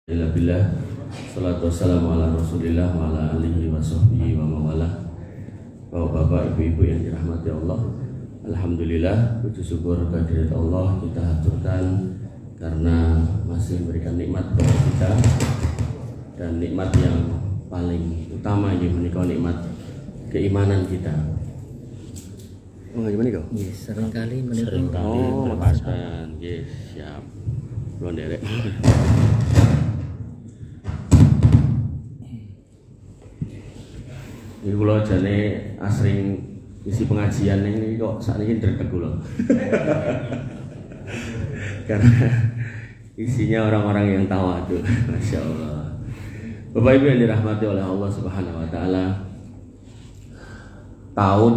Alhamdulillah, salatu wassalamu ala rasulillah wa ala alihi wa sahbihi wa mawala. Bapak-bapak, ibu-ibu yang dirahmati Allah, alhamdulillah, puji syukur kehadirat Allah kita haturkan karena masih memberikan nikmat kepada kita, dan nikmat yang paling utama ini menikah nikmat keimanan kita. Oh, gimana kau? Yes, seringkali menikah. Melepaskan. Yes, siap. Belum derek. Ini kalau jane asring isi pengajian ini kok saat ini dredeg kula. Karena isinya orang-orang yang tawadhu, masya Allah. Bapak Ibu yang dirahmati oleh Allah Subhanahu Wa Taala, tahun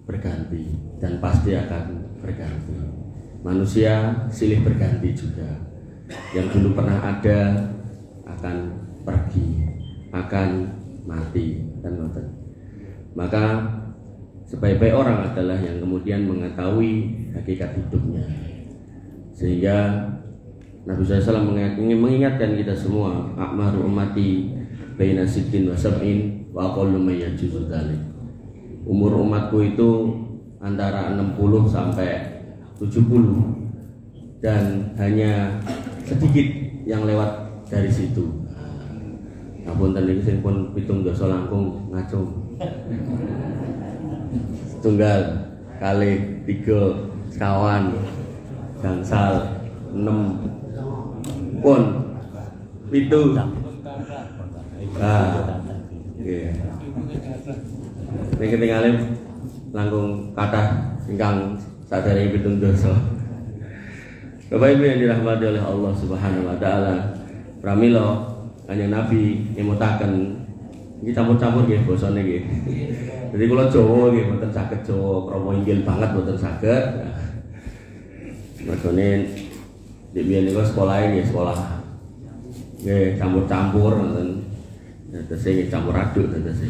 berganti dan pasti akan berganti. Manusia silih berganti juga. Yang dulu pernah ada akan pergi, akan mati dan ngoten. Maka sebaik-baik orang adalah yang kemudian mengetahui hakikat hidupnya. Sehingga Nabi SAW mengingatkan kita semua, a'maru ummati baina sittin wa sab'in wa aqallu may yajuzu dzalik. Umur umatku itu antara 60 sampai 70 dan hanya sedikit yang lewat dari situ. Apunten niki sing pun 17 langkung ngacung. Tunggal, kali, 3, sekawan, gangsal, 6, pun, 7. Nggih. Ning ketinggalan langkung kathah ingkang sadare 17. Bapak Ibu yang dirahmati oleh Allah Subhanahu Wa Taala, pramila Kanjeng Nabi nyemutaken iki campur-campur nggih basane nggih. Jadi kula Jawa nggih mboten saged Jawa krama inggil banget mboten saged. Mergone nek biyen niku sekolahe nggih sekolah nggih campur-campur ngoten. Terus nggih campur aduk terus.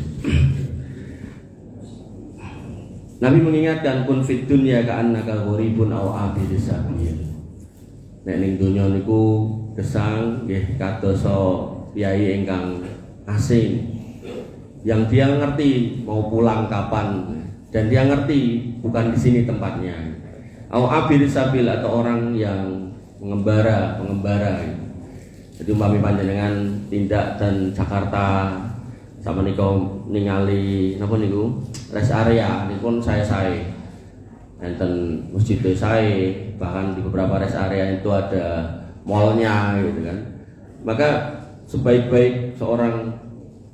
Nabi mengingatkan kun fid dunya ka'annaka gharibun aw abidis sabil. Nek ning donya niku gesang nggih kadosa kiai ingkang asing yang dia ngerti mau pulang kapan dan dia ngerti bukan di sini tempatnya. Au abil sabil atau orang yang mengembara. Jadi umpami panjenengan tindak dan Jakarta sama niku ningali napa niku rest area niku saya enten masjid saya, bahkan di beberapa rest area itu ada mallnya gitu kan. Maka sebaik-baik seorang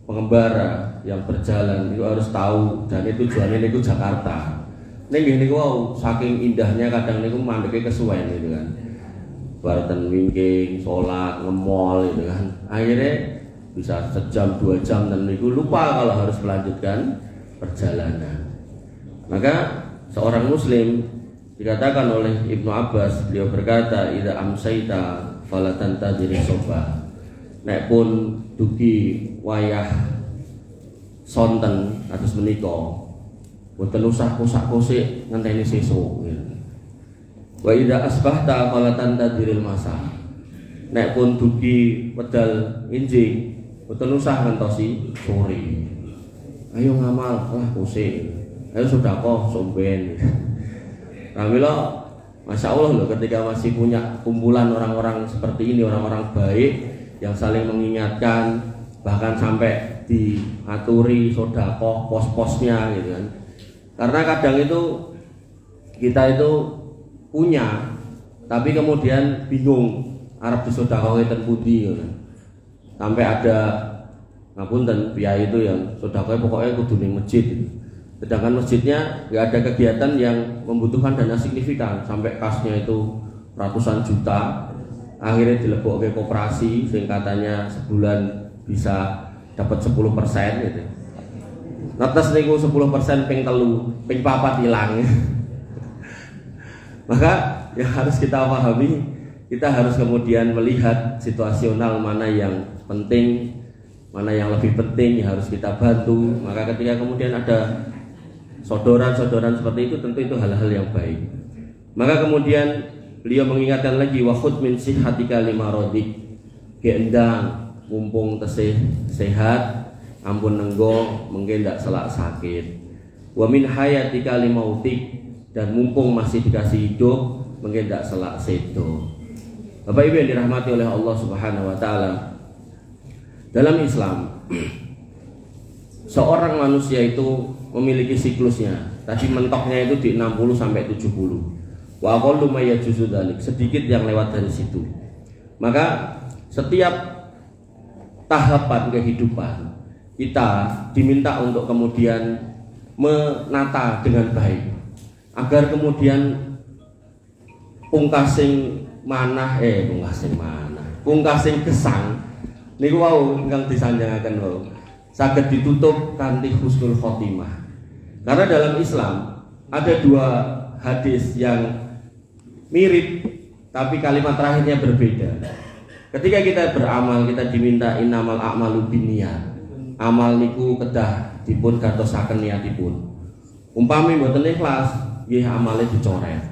pengembara yang berjalan itu harus tahu dan itu tujuannya itu Jakarta. Nggih niku wow, saking indahnya kadang niku mandeke kesuwen gitu kan. Barten wingking, salat, nge-mall gitu kan. Akhirnya bisa sejam 2 jam dan niku lupa kalau harus melanjutkan perjalanan. Maka seorang muslim dikatakan oleh Ibnu Abbas, beliau berkata, "Idza amsaita fala tantaziri soba." Nek pun dugi wayah sonten atus menika boten usah kosak-kosik ngenteni sesuk. Wa idza asbahta fala tantadiril masa. Nek pun dugi wedal injing boten usah ngantosi sore. Ayo ngamal lah kosik. Ayo sedekah somben. Alhamdulillah, masya Allah loh, ketika masih punya kumpulan orang-orang seperti ini, orang-orang baik yang saling mengingatkan, bahkan sampai diaturi sedekah pos-posnya gitu kan. Karena kadang itu kita itu punya, tapi kemudian bingung arep disedekah enten pundi gitu. Sampai ada ngapunten biaya itu yang sedekah pokoknya kudu ning masjid gitu. Sedangkan masjidnya nggak ada kegiatan yang membutuhkan dana signifikan, sampai kasnya itu ratusan juta. Akhirnya dilebok ke koperasi sing katanya sebulan bisa dapat 10% gitu. Netes niku 10% ping 3, ping 4 hilang. Maka yang harus kita pahami, kita harus kemudian melihat situasional mana yang penting, mana yang lebih penting yang harus kita bantu. Maka ketika kemudian ada sodoran-sodoran seperti itu, tentu itu hal-hal yang baik. Maka kemudian beliau mengingatkan lagi, wa khudh min sihhatika lima radik. endang mumpung tesih sehat ampun nenggo mungkin ndak selak sakit. Wa min hayatika limautik, dan mumpung masih dikasih hidup mungkin ndak selak sedo. Bapak Ibu yang dirahmati oleh Allah Subhanahu wa taala, dalam Islam seorang manusia itu memiliki siklusnya. Tadi mentoknya itu di 60 sampai 70. Wa aqallu ma yajuzu dzalik, sedikit yang lewat dari situ. Maka setiap tahapan kehidupan kita diminta untuk kemudian menata dengan baik, agar kemudian pungkasing gesang niku wau ingkang disanjangaken wau saged ditutup kanthi husnul khotimah. Karena dalam Islam ada dua hadis yang mirip tapi kalimat terakhirnya berbeda. Ketika kita beramal, kita diminta innamal a'malu binniyat. Amal niku kedah dipun gatosaken niatipun. Umpami mboten ikhlas, nggih amale dicoret.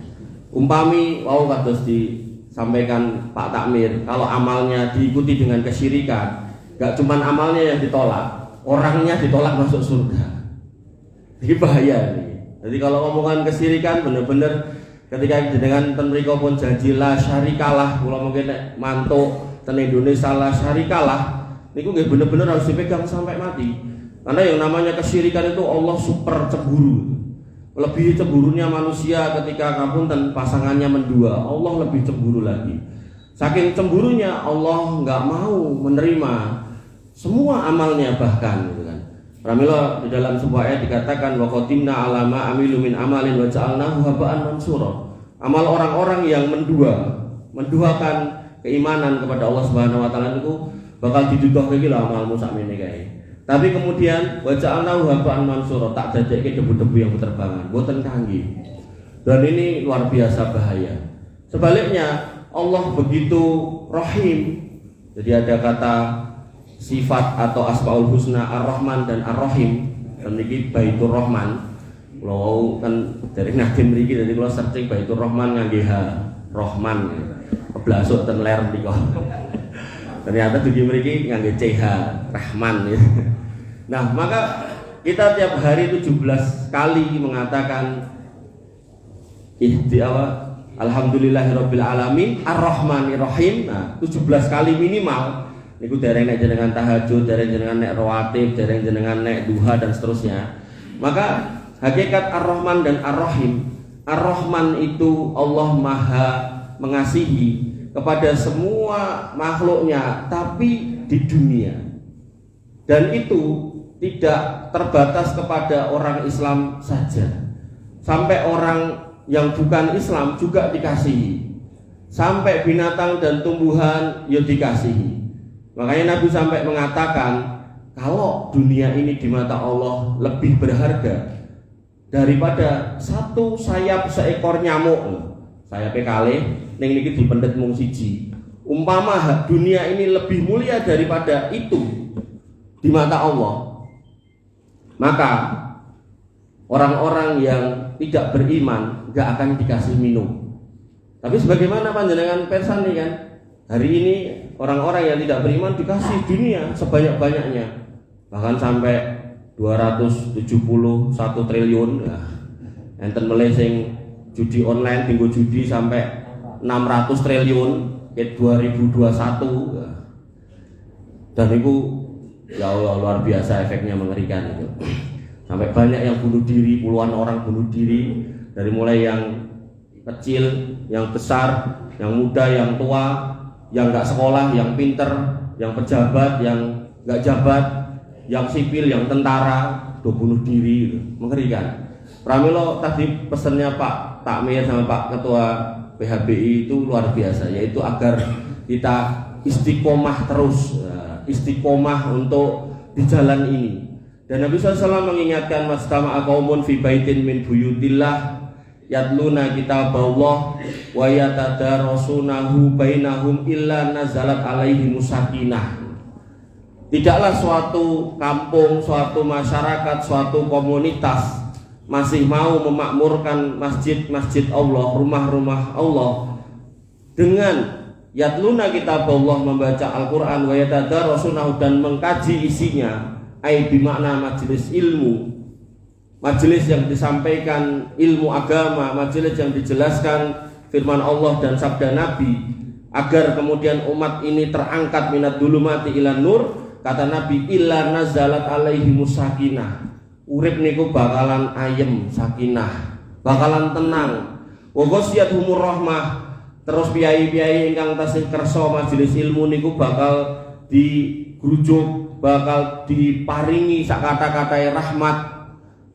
Umpami wau kados disampaikan Pak Takmir, kalau amalnya diikuti dengan kesyirikan, gak cuman amalnya yang ditolak, orangnya ditolak masuk surga. Ini bahaya nih. Jadi kalau omongan kesyirikan bener-bener ketika dengan ten mriko pun janji la syarikalah, kula mungkin nek mantuk ten Indonesia la syarikalah, niku nggih bener-bener harus dipegang sampai mati. Karena yang namanya kesyirikan itu Allah super cemburu. Lebih cemburunya manusia ketika ngapunten pasangannya mendua, Allah lebih cemburu lagi. Saking cemburunya Allah nggak mau menerima semua amalnya bahkan gitu kan. Pramila di dalam sebuah ayat dikatakan wa qatimna ala ma amilu min amalin wa ja'alnahu haba'an mansura. Amal orang-orang yang menduakan keimanan kepada Allah Subhanahu wa taala itu bakal diduduhke iki lho amalmu sakmene kae. Tapi kemudian wa ja'alnahu haba'an mansura, tak dadekke debu-debu yang berterbangan, boten kangge. Dan ini luar biasa bahaya. Sebaliknya Allah begitu rahim. Jadi ada kata sifat atau asmaul husna ar-Rahman dan ar-Rahim. Dan ini Baitur Rahman. Kalau kan dari Nadim mriki jadi kalau searching Baitur Rahman ngangge Rahman. Keblasuk ten ler niku. Ternyata dugi mriki ngangge CH Rahman ya. Nah, maka kita tiap hari 17 kali mengatakan Alhamdulillahirabbil alamin ar-Rahmanir Rahim. Nah, 17 kali minimal. Niku dereng nek jenengan tahajud, dereng jenengan nek rawatib, dereng jenengan nek duha dan seterusnya. Maka hakikat Ar-Rahman dan Ar-Rahim. Ar-Rahman itu Allah Maha mengasihi kepada semua makhluknya, tapi di dunia. Dan itu tidak terbatas kepada orang Islam saja. Sampai orang yang bukan Islam juga dikasihi. Sampai binatang dan tumbuhan ya dikasihi. Makanya Nabi sampai mengatakan kalau dunia ini di mata Allah lebih berharga daripada satu sayap seekor nyamuk. Sayapnya kalih ning niki dipendet mung siji. Umpama dunia ini lebih mulia daripada itu di mata Allah, maka orang-orang yang tidak beriman gak akan dikasih minum. Tapi sebagaimana panjenengan persan nih kan, hari ini orang-orang yang tidak beriman dikasih dunia sebanyak-banyaknya, bahkan sampai 271 triliun. Nah, enten melesing judi online, tinggal judi sampai 600 triliun ke 2021. Nah, dan itu ya Allah luar biasa, efeknya mengerikan itu. Sampai banyak yang bunuh diri, puluhan orang bunuh diri, dari mulai yang kecil, yang besar, yang muda, yang tua, yang nggak sekolah, yang pinter, yang pejabat, yang nggak jabat, yang sipil, yang tentara, do bunuh diri, gitu. Mengerikan. Pramilo tadi pesannya Pak Takmir sama Pak Ketua PHBI itu luar biasa, yaitu agar kita istiqomah terus, istiqomah untuk di jalan ini. Dan Nabi SAW mengingatkan mastama'a qaumun fi baitin min buyutillah yatluna kitaballah wa yatadarasunahu bainahum illa nazalat alaihimus sakinah. Tidaklah suatu kampung, suatu masyarakat, suatu komunitas masih mau memakmurkan masjid-masjid Allah, rumah-rumah Allah dengan yatluna kitab Allah, membaca Al-Quran, wa yatadarasunahu, dan mengkaji isinya, ai bimakna majelis ilmu, majelis yang disampaikan ilmu agama, majelis yang dijelaskan firman Allah dan sabda Nabi, agar kemudian umat ini terangkat minat dzulumati ilan nur. Kata Nabi, illa nazalat alaihimus sakinah, urip niku bakalan ayem, sakinah, bakalan tenang, wa ghasyiyatuhumur rahmah. Terus piyai-piyai ingkang tasih kersa majelis ilmu niku bakal digrujuk, bakal diparingi sak kata-katai rahmat.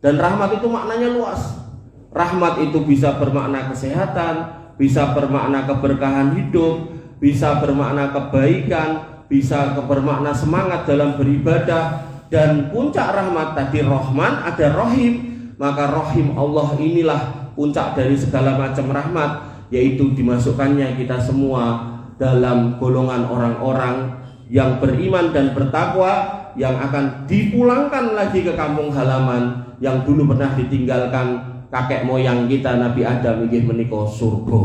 Dan rahmat itu maknanya luas. Rahmat itu bisa bermakna kesehatan, bisa bermakna keberkahan hidup, bisa bermakna kebaikan, bisa bermakna semangat dalam beribadah. Dan puncak rahmat tadi Rahman, ada Rahim. Maka Rahim Allah inilah puncak dari segala macam rahmat, yaitu dimasukkannya kita semua dalam golongan orang-orang yang beriman dan bertakwa, yang akan dipulangkan lagi ke kampung halaman yang dulu pernah ditinggalkan kakek moyang kita Nabi Adam, inggih menika surga.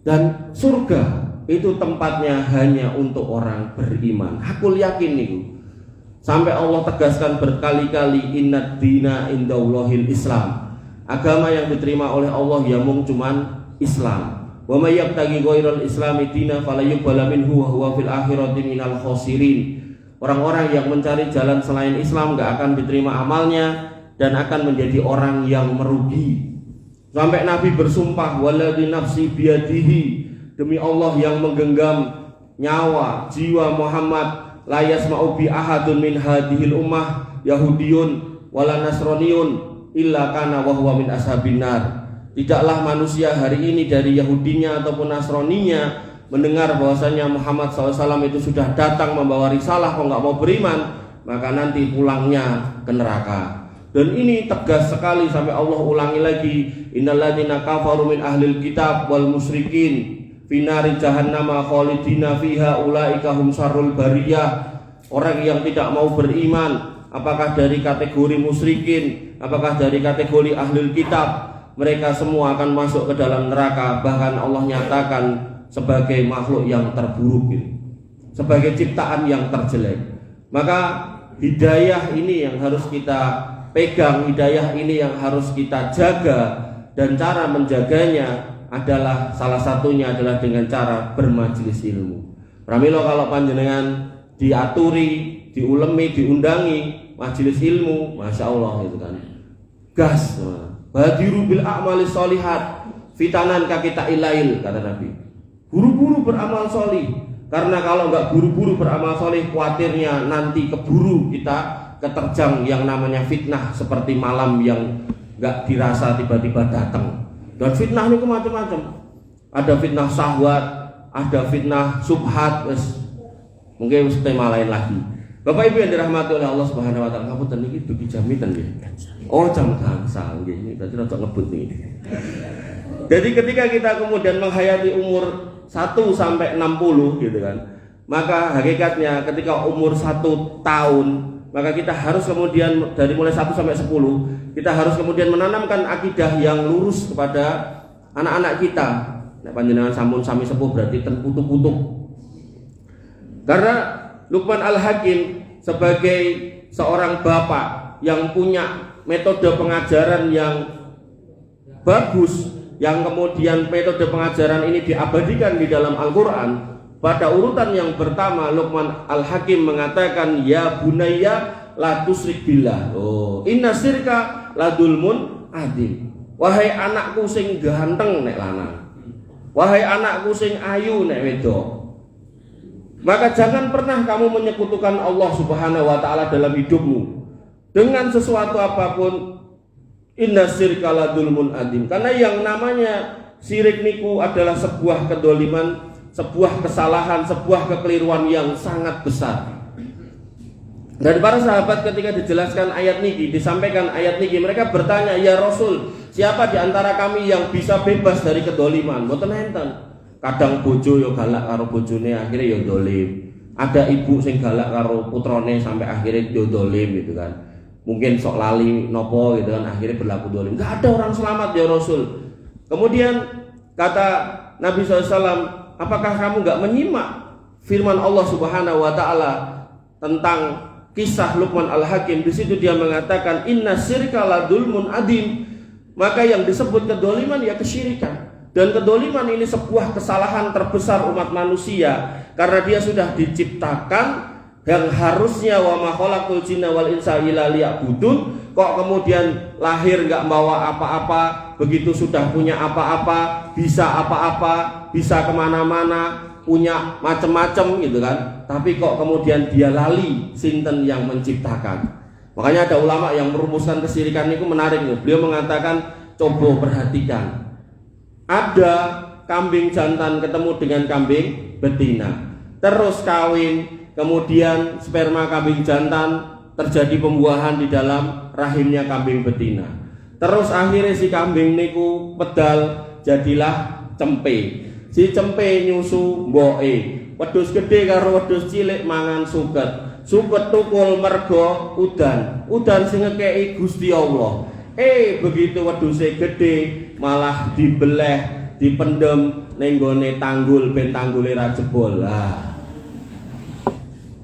Dan surga itu tempatnya hanya untuk orang beriman. Hakul yakin niku. Sampai Allah tegaskan berkali-kali, innad dina indallahil Islam. Agama yang diterima oleh Allah ya mung cuman Islam. Wa may yabtaghi ghairal islami dina fala yuqbala minhu wa huwa fil akhirati minal khosirin. Orang-orang yang mencari jalan selain Islam enggak akan diterima amalnya dan akan menjadi orang yang merugi. Sampai Nabi bersumpah, waladzi nafsi biyadihi, demi Allah yang menggenggam nyawa jiwa Muhammad, la yasma'u bi ahadun min hadhil ummah yahudiyun wala nasraniyun illa kana wa huwa min ashabin nar. Tidaklah manusia hari ini dari Yahudinya ataupun Nasraninya mendengar bahwasanya Muhammad SAW itu sudah datang membawa risalah, kok nggak mau beriman, maka nanti pulangnya ke neraka. Dan ini tegas sekali sampai Allah ulangi lagi, innalladzina kafaru min ahlil kitab wal musyrikin fi nari jahannama khalidina fiha ulaika hum syarrul bariyah. Orang yang tidak mau beriman, apakah dari kategori musyrikin, apakah dari kategori ahlul kitab, mereka semua akan masuk ke dalam neraka. Bahkan Allah nyatakan sebagai makhluk yang terburuk, sebagai ciptaan yang terjelek. Maka hidayah ini yang harus kita pegang, hidayah ini yang harus kita jaga. Dan cara menjaganya adalah, salah satunya adalah dengan cara bermajelis ilmu. Pramila kalau panjenengan diaturi, diulemi, diundangi majelis ilmu, masya Allah itu kan gas. Badiru bil a'mali sholihat fitanan kakita ilail, kata Nabi. Buru-buru beramal solih, karena kalau nggak buru-buru beramal solih, khawatirnya nanti keburu kita keterjang yang namanya fitnah, seperti malam yang nggak dirasa tiba-tiba datang. Dan fitnah ini macam-macam. Ada fitnah syahwat, ada fitnah subhat, mungkin tema lain lagi. Bapak Ibu yang dirahmati oleh Allah Subhanahu wa taala, ngapunten niki dugi jamitan nggih. Oh, jam gangsal nggih. Ini berarti rada ngebut niki. Jadi ketika kita kemudian menghayati umur 1 sampai 60 gitu kan. Maka hakikatnya ketika umur 1 tahun, maka kita harus kemudian dari mulai 1 sampai 10, kita harus kemudian menanamkan akidah yang lurus kepada anak-anak kita. Nek panjenengan sampun sami sepuh berarti ten putuk-putuk. Karena Luqman Al-Hakim sebagai seorang bapak yang punya metode pengajaran yang bagus, yang kemudian metode pengajaran ini diabadikan di dalam Al-Quran, pada urutan yang pertama Luqman Al-Hakim mengatakan, ya bunayya la tusyrik billah. Oh, inna syirka la dzulmun adzim. Wahai anakku sing ganteng nek lanang, wahai anakku sing ayu nek wedok, maka jangan pernah kamu menyekutukan Allah Subhanahu wa taala dalam hidupmu dengan sesuatu apapun. Inna syirka la dzulmun adzim. Karena yang namanya syirik niku adalah sebuah kedoliman, sebuah kesalahan, sebuah kekeliruan yang sangat besar. Dan para sahabat ketika dijelaskan ayat niki, disampaikan ayat niki, mereka bertanya, ya Rasul, siapa di antara kami yang bisa bebas dari kedoliman? Mboten enten. Kadang bojo yo galak karo bojone akhirnya yo dolim. Ada ibu sing galak karo putrane sampai akhirnya yo dolim gitu kan. Mungkin sok lali nopo gitu kan, akhirnya berlaku dolim. Enggak ada orang selamat ya Rasul. Kemudian kata Nabi SAW, apakah kamu nggak menyimak firman Allah Subhanahu wa taala tentang kisah Luqman Al-Hakim? Di situ dia mengatakan inna syirka ladulmun adim. Maka yang disebut kedoliman ya kesyirikan. Dan kedoliman ini sebuah kesalahan terbesar umat manusia, karena dia sudah diciptakan yang harusnya wa ma khalaqul jinna wal insa illa liya'budun, kok kemudian lahir nggak bawa apa-apa, begitu sudah punya apa-apa, bisa apa-apa, bisa kemana-mana, punya macam-macam gitu kan, tapi kok kemudian dia lali sinten yang menciptakan. Makanya ada ulama yang merumuskan kesyirikan itu menarik nih. Beliau mengatakan, coba perhatikan, ada kambing jantan ketemu dengan kambing betina, terus kawin, kemudian sperma kambing jantan terjadi pembuahan di dalam rahimnya kambing betina, terus akhirnya si kambing niku pedal jadilah cempe, si cempe nyusu mboke, wedhus gede karo wedhus cilik mangan suket, suket tukul mergo udan sing ngekeki Gusti Allah. Begitu wedhuse gede malah dibeleh, dipendem ning gone tanggul ben tanggule ra jebol.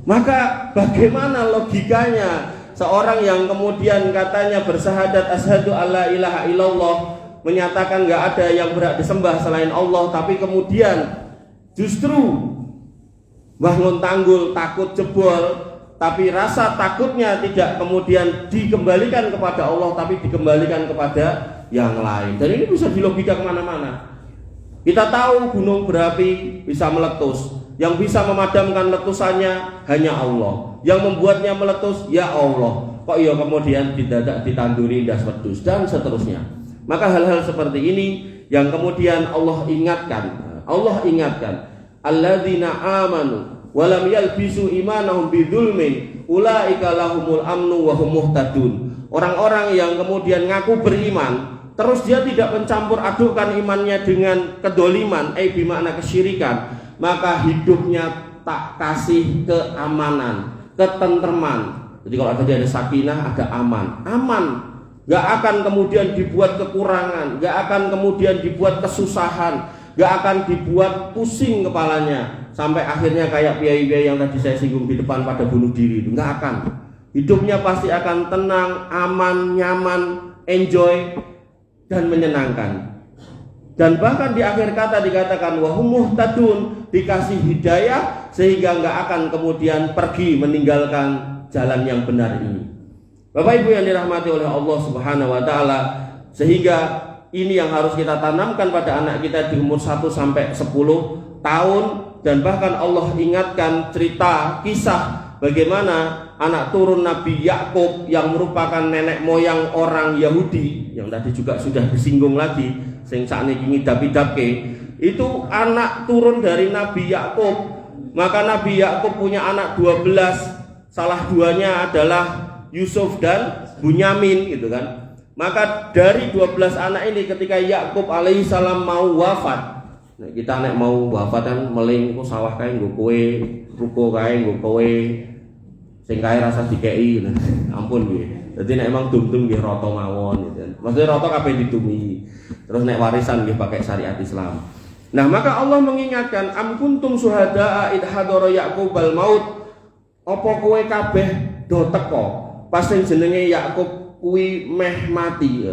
Maka bagaimana logikanya seorang yang kemudian katanya bersyahadat asyhadu alla ilaha illallah, menyatakan nggak ada yang berhak disembah selain Allah, tapi kemudian justru bangun tanggul takut jebol, tapi rasa takutnya tidak kemudian dikembalikan kepada Allah, tapi dikembalikan kepada yang lain. Dan ini bisa dilogika kemana-mana. Kita tahu gunung berapi bisa meletus, yang bisa memadamkan letusannya hanya Allah, yang membuatnya meletus ya Allah. Kok ya kemudian didadak ditanduri ndas wedhus dan seterusnya. Maka hal-hal seperti ini yang kemudian Allah ingatkan, alladzina amanu walam yalbisu imanahum bidzulmin ulaika lahumul amnu wa hum muhtadun. Orang-orang yang kemudian ngaku beriman, terus dia tidak mencampur adukkan imannya dengan kedoliman, bimakna kesyirikan, maka hidupnya tak kasih keamanan, ketentraman. Jadi kalau tadi ada sakinah, ada aman, gak akan kemudian dibuat kekurangan, gak akan kemudian dibuat kesusahan, gak akan dibuat pusing kepalanya, sampai akhirnya kayak piai-piai yang tadi saya singgung di depan pada bunuh diri itu, gak akan. Hidupnya pasti akan tenang, aman, nyaman, enjoy, dan menyenangkan. Dan bahkan di akhir kata dikatakan wahum muhtadun, dikasih hidayah sehingga nggak akan kemudian pergi meninggalkan jalan yang benar ini. Bapak Ibu yang dirahmati oleh Allah Subhanahu wa taala, sehingga ini yang harus kita tanamkan pada anak kita di umur 1 sampai 10 tahun. Dan bahkan Allah ingatkan cerita kisah bagaimana anak turun Nabi Yakub yang merupakan nenek moyang orang Yahudi, yang tadi juga sudah disinggung lagi, sing sakniki ngidap-idapke, itu anak turun dari Nabi Yakub. Maka Nabi Yakub punya anak 12, salah duanya adalah Yusuf dan Bunyamin gitu kan. Maka dari 12 anak ini ketika Yakub alaihissalam mau wafat, nah, kita nek mau wafat kan meling ku sawah kae nggo kowe, ruko kae nggo kowe, sing kae rasa dikei. Ampun nggih. Dadi nek emang dum-dum nggih rata mawon gitu. Maksudnya rata kabeh ditumi. Terus nek warisan nggih pakai syariat Islam. Nah, maka Allah mengingatkan, am kuntum syuhada'a id hadara Yaqubal maut. Apa kowe kabeh do teko pas sing jenenge Yakub kuwi meh mati.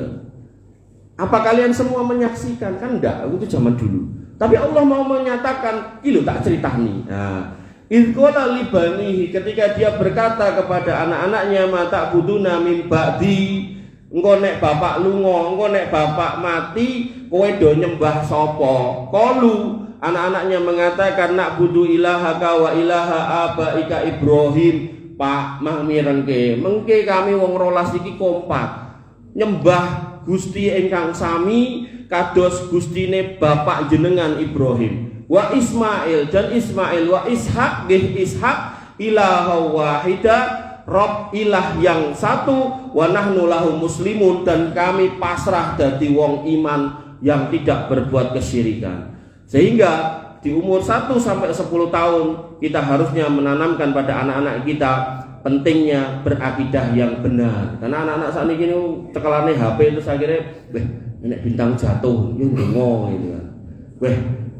Apa kalian semua menyaksikan? Kan enggak, itu zaman dulu. Tapi Allah mau menyatakan, iki lho tak ceritani. Nah, idqala libanihi, ketika dia berkata kepada anak-anaknya, mata buduna min ba'di, engko nek bapak lunga, engko nek bapak mati, kowe do nyembah sapa? Qalu, anak-anaknya mengatakan, nak budu ilahaka wa ilaha abaika Ibrahim. Pak mah mirengke, mengke kami wong rolas iki kompak nyembah Gusti ingkang sami kados gustine bapak jenengan Ibrahim, wa Ismail dan Ismail, wa Ishak nggih Ishak, ilaha wahida, Rob ilah yang satu, wa nahnu lahu muslimun, dan kami pasrah dadi wong iman yang tidak berbuat kesyirikan. Sehingga di umur 1 sampai 10 tahun kita harusnya menanamkan pada anak-anak kita pentingnya berakidah yang benar. Karena anak-anak saat ini cekelane HP itu akhirnya nek bintang jatuh yo ndonga gitu kan.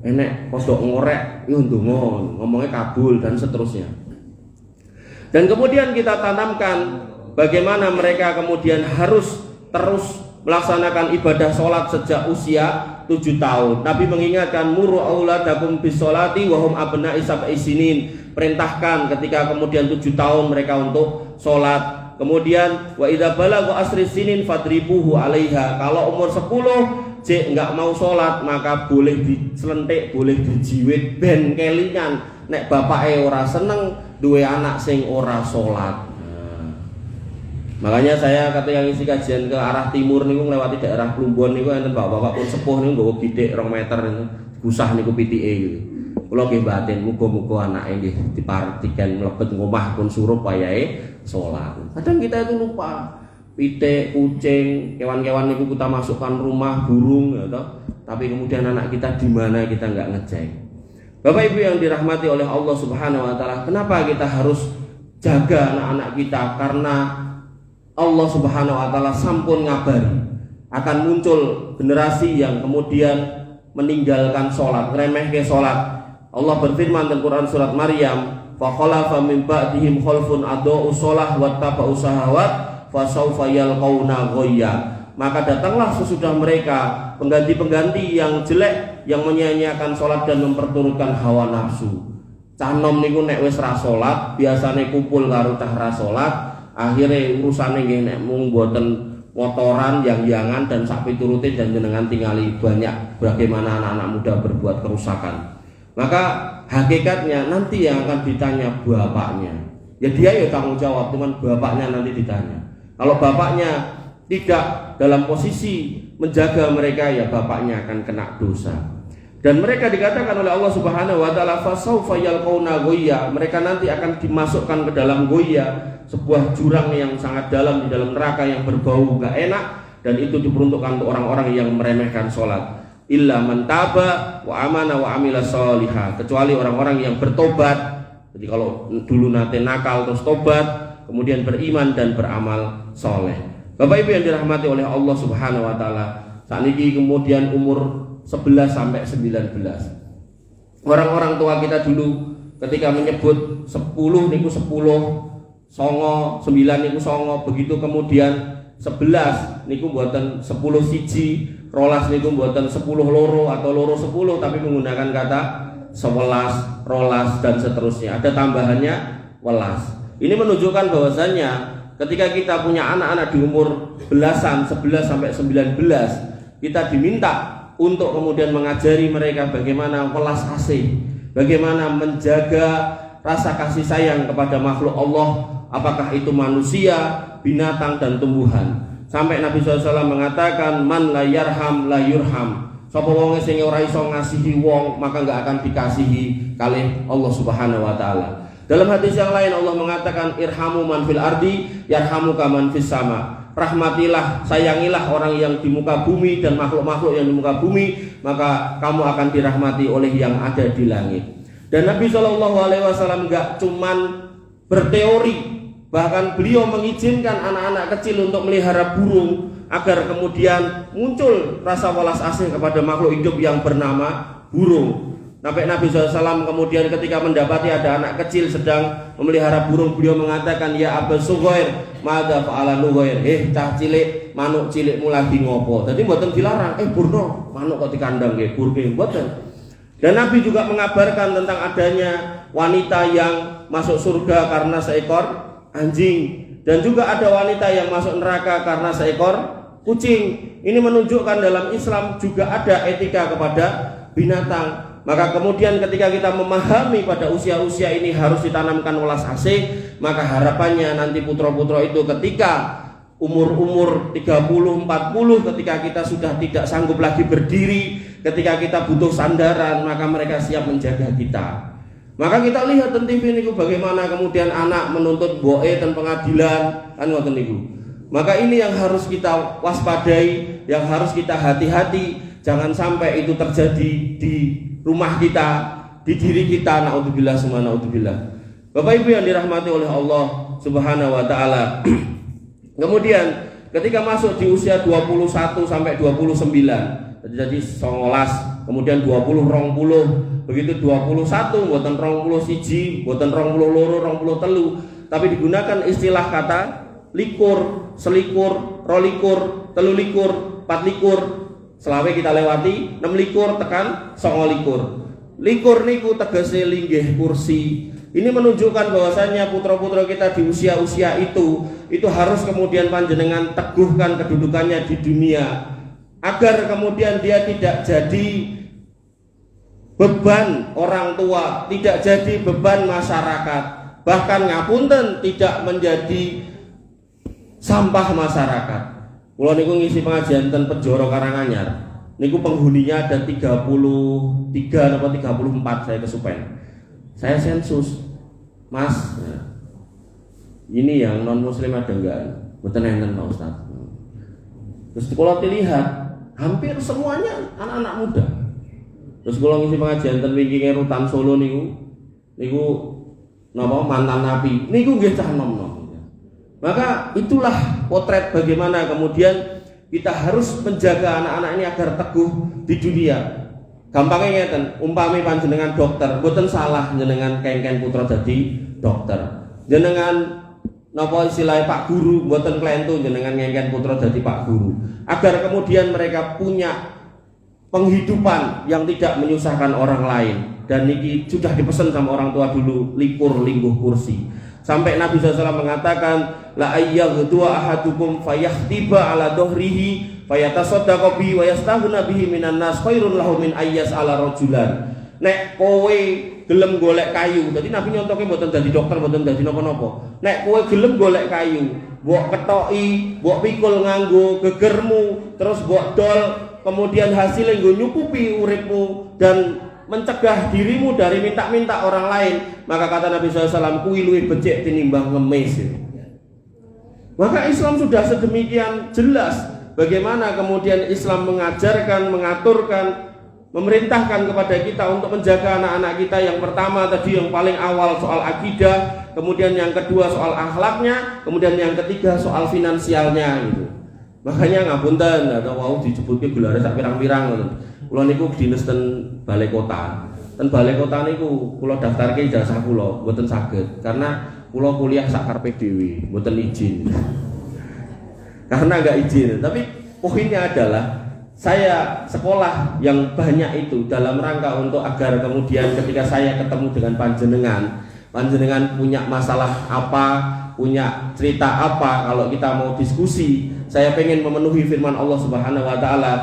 enek kodok ngorek yo ndonga, ngomongnya kabul dan seterusnya. Dan kemudian kita tanamkan bagaimana mereka kemudian harus terus melaksanakan ibadah sholat sejak usia 7 tahun. Nabi mengingatkan muru auladakum bisolati wahum abna'i sab'i sinin. Perintahkan ketika kemudian 7 tahun mereka untuk sholat. Kemudian wa idza balagha asri sinin fadribuhu 'alaiha. Kalau umur 10 cek enggak mau sholat maka boleh diselentik, boleh dijiwit ben kelingan. Nek bapake ora seneng duwe anak sing ora sholat. Makanya saya ketika ngisi kajian ke arah timur niku nglewati daerah Plumbon niku enten bapak-bapak pun sepuh niku nggawa bidik 2 meter niku. Busah niku pitike gitu. Kula nggih batin muga-muga anake nggih dipartikan mlebet ngomah pun suruh wayahe salat. Kadang kita itu lupa. Pitik, kucing, kewan-kewan niku kita masukkan rumah, burung ya toh. Tapi kemudian anak kita di mana kita enggak ngecek. Bapak Ibu yang dirahmati oleh Allah Subhanahu wa taala, kenapa kita harus jaga anak-anak kita? Karena Allah Subhanahu wa taala sampun ngabari akan muncul generasi yang kemudian meninggalkan sholat, ngremehke sholat. Allah berfirman dalam Quran surat Maryam, fa khalafa min ba'dihim khalfun adaa'u shalah wattaba'u syahawat fasawfa yalqauna ghayya. Maka datanglah sesudah mereka pengganti-pengganti yang jelek yang menyia-nyiakan sholat dan memperturutkan hawa nafsu. Canom niku nek wis ra sholat, biasane kumpul karo cah ra sholat, akhirnya urusane nggih nek mung mboten motoran yang-yangan dan sak piturute dan jenengan tingali banyak bagaimana anak-anak muda berbuat kerusakan. Maka hakikatnya nanti yang akan ditanya bapaknya. Ya dia ya tanggung jawab, cuman bapaknya nanti ditanya. Kalau bapaknya tidak dalam posisi menjaga mereka, ya bapaknya akan kena dosa. Dan mereka dikatakan oleh Allah Subhanahu wa taala fasaufa yalqauna ghayya. Mereka nanti akan dimasukkan ke dalam ghayya, sebuah jurang yang sangat dalam di dalam neraka yang berbau gak enak, dan itu diperuntukkan untuk orang-orang yang meremehkan sholat. Illa man taba wa amana wa amila sholihah, kecuali orang-orang yang bertobat. Jadi kalau dulu nate nakal terus tobat, kemudian beriman dan beramal soleh. Bapak Ibu yang dirahmati oleh Allah Subhanahu wa taala, saat ini kemudian umur 11 sampai 19. Orang-orang tua kita dulu ketika menyebut 10 niku 10, songo 9 niku songo, begitu kemudian 11 niku mboten 10 siji, rolas niku mboten 10 loro atau loro 10, tapi menggunakan kata 11, rolas dan seterusnya. Ada tambahannya welas. Ini menunjukkan bahwasannya ketika kita punya anak-anak di umur belasan 11 sampai 19, kita diminta untuk kemudian mengajari mereka bagaimana welas asih, bagaimana menjaga rasa kasih sayang kepada makhluk Allah, apakah itu manusia, binatang dan tumbuhan. Sampai Nabi SAW mengatakan man la yarham la yurham. Sapa wong sing ora iso ngasihi wong maka enggak akan dikasihi kalih Allah Subhanahu wa taala. Dalam hadis yang lain Allah mengatakan irhamu man fil ardi yarhamuka man fis sama. Rahmatilah, sayangilah orang yang di muka bumi dan makhluk-makhluk yang di muka bumi, maka kamu akan dirahmati oleh yang ada di langit. Dan Nabi SAW enggak cuman berteori, bahkan beliau mengizinkan anak-anak kecil untuk melihara burung agar kemudian muncul rasa welas asih kepada makhluk hidup yang bernama burung. Sampai Nabi SAW kemudian ketika mendapati ada anak kecil sedang memelihara burung, beliau mengatakan, ya Aba Sughair, madza fa'ala Nughair, cah cilik, manuk cilikmu lagi ngopo. Jadi mboten dilarang, burno, manuk kok dikandang nggih, burke mboten. Dan Nabi juga mengabarkan tentang adanya wanita yang masuk surga karena seekor anjing, dan juga ada wanita yang masuk neraka karena seekor kucing. Ini menunjukkan dalam Islam juga ada etika kepada binatang. Maka kemudian ketika kita memahami pada usia-usia ini harus ditanamkan welas asih, maka harapannya nanti putra-putra itu ketika umur-umur 30-40, ketika kita sudah tidak sanggup lagi berdiri, ketika kita butuh sandaran, maka mereka siap menjaga kita. Maka kita lihat di TV niku bagaimana kemudian anak menuntut boe dan pengadilan, kan ngoten niku. Maka ini yang harus kita waspadai, yang harus kita hati-hati, jangan sampai itu terjadi di rumah kita, di diri kita, naudzubillah summa naudzubillah. Bapak Ibu yang dirahmati oleh Allah Subhanahu wa taala. Kemudian ketika masuk di usia 21 sampai 29, jadi 19 kemudian 20 20, begitu 21 mboten 21, mboten 22, 23, tapi digunakan istilah kata likur, selikur, rolikur, telulikur, patlikur, selawe kita lewati 6 tekan 9 likur niku tegese linggih kursi. Ini menunjukkan bahwasanya putra-putra kita di usia-usia itu harus kemudian panjenengan teguhkan kedudukannya di dunia, agar kemudian dia tidak jadi beban orang tua, tidak jadi beban masyarakat, bahkan ngapunten tidak menjadi sampah masyarakat. Kula niku ngisi pengajian ten Pejoro Karanganyar, niku penghuninya ada 33 atau 34, saya kesupen. Saya sensus, Mas, ini yang non muslim ada enggak? Betul enten Pak Ustaz. Terus kalau dilihat hampir semuanya anak-anak muda. Terus kalau ngisi pengajian ten wingi Rutan Solo niku napa mantan napi niku nggih cah nom-nom. Maka itulah potret bagaimana kemudian kita harus menjaga anak-anak ini agar teguh di dunia. Gampangnya ngeten, umpami panjenengan dokter, mboten salah jenengan kengken putra dadi dokter. Jenengan napa istilahnya Pak Guru, mboten klentu jenengan kengken putra dadi Pak Guru. Agar kemudian mereka punya penghidupan yang tidak menyusahkan orang lain. Dan ini sudah dipesan sama orang tua dulu, likur lingguh kursi. Sampai Nabi SAW mengatakan, la ayyaghdu ahadukum fayahtiba ala dohrihi fayatasaddaqa bihi wa yastaghna bihi minan nas khairun lahu min ayyas ala rajulan. Nek kowe gelem golek kayu, dadi Nabi nyontoke mboten dadi dokter, mboten dadi napa-napa. Nek kowe gelem golek kayu, mbok ketoki, mbok pikul nganggo gegermu, terus mbok dol, kemudian hasilnya nggo nyukupi uripmu dan mencegah dirimu dari minta-minta orang lain, maka kata Nabi SAW, kuwi luwih becik tinimbang ngemis. Maka Islam sudah sedemikian jelas bagaimana kemudian Islam mengajarkan, mengaturkan, memerintahkan kepada kita untuk menjaga anak-anak kita. Yang pertama tadi yang paling awal soal akidah, kemudian yang kedua soal akhlaknya, kemudian yang ketiga soal finansialnya gitu. Makanya ngapunten, ada wau disebutke gelare sak pirang-pirang ngoten. Kula niku dinas ten balai kota. Ten balai kota niku kula daftarke ijazah kula, mboten saged karena kula kuliah sak karepe dhewe, mboten izin. Karena enggak izin, tapi poinnya adalah saya sekolah yang banyak itu dalam rangka untuk agar kemudian ketika saya ketemu dengan panjenengan punya masalah apa, punya cerita apa, kalau kita mau diskusi, saya pengen memenuhi firman Allah Subhanahu wa taala,